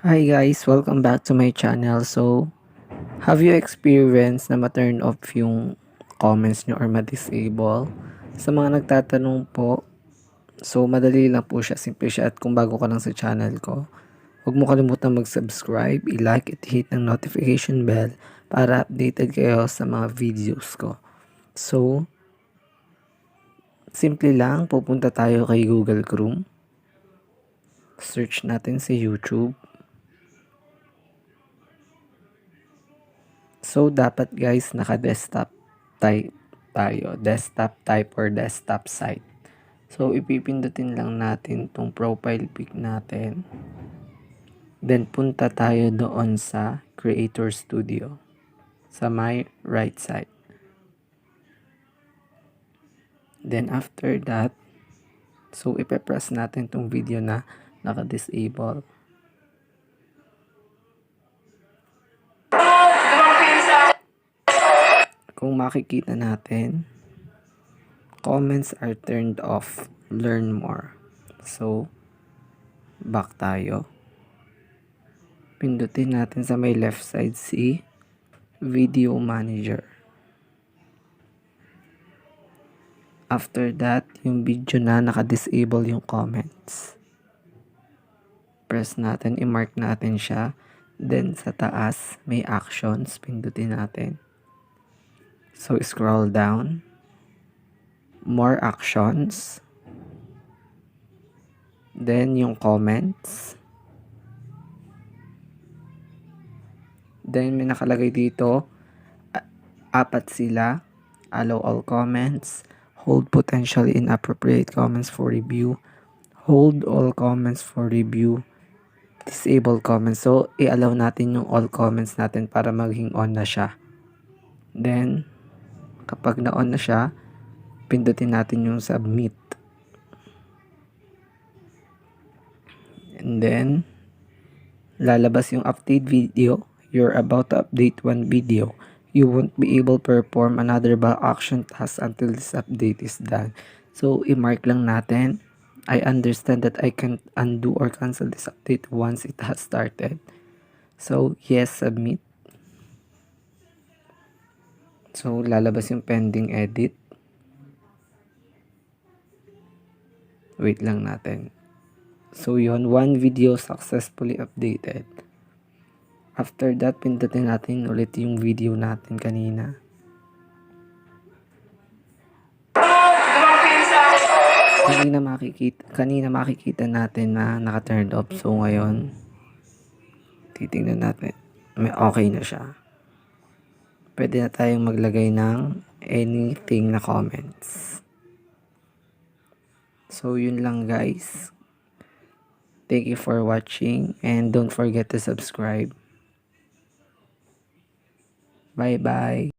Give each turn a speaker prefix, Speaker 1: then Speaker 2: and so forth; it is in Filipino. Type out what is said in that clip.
Speaker 1: Hi guys, welcome back to my channel. So, have you experienced na ma-turn off yung comments nyo or ma-disable? Sa mga nagtatanong po, so madali lang po siya, simple siya, at kung bago ka lang sa channel ko, huwag mo kalimutan mag-subscribe, i-like at hit ng notification bell para updated kayo sa mga videos ko. So, simple lang, pupunta tayo kay Google Chrome. Search natin si YouTube. So, dapat guys, naka-desktop type tayo. Desktop type or desktop site. So, ipipindutin lang natin tong profile pic natin. Then, punta tayo doon sa Creator Studio. Sa my right side. Then, after that, so, ipe-press natin tong video na naka-disable. Kung makikita natin, comments are turned off, learn more. So, back tayo. Pindutin natin sa may left side si Video Manager. After that, yung video na naka-disable yung comments. Press natin, i-mark natin siya. Then, sa taas, may actions. Pindutin natin. So, scroll down. More actions. Then, yung comments. Then, may nakalagay dito, 4 sila. Allow all comments. Hold potentially inappropriate comments for review. Hold all comments for review. Disable comments. So, i-allow natin yung all comments natin para maging on na siya. Then, kapag na-on na siya, pindutin natin yung submit. And then, lalabas yung update video. You're about to update one video. You won't be able to perform another back action task until this update is done. So, i-mark lang natin. I understand that I can't undo or cancel this update once it has started. So, yes, submit. So, lalabas yung pending edit. Wait lang natin. So, yun. One video successfully updated. After that, pindutin natin ulit yung video natin kanina. Kanina makikita natin na naka-turned off. So, ngayon, titingnan natin. May okay na siya. Pwede na tayong maglagay ng anything na comments. So, yun lang guys. Thank you for watching and don't forget to subscribe. Bye-bye.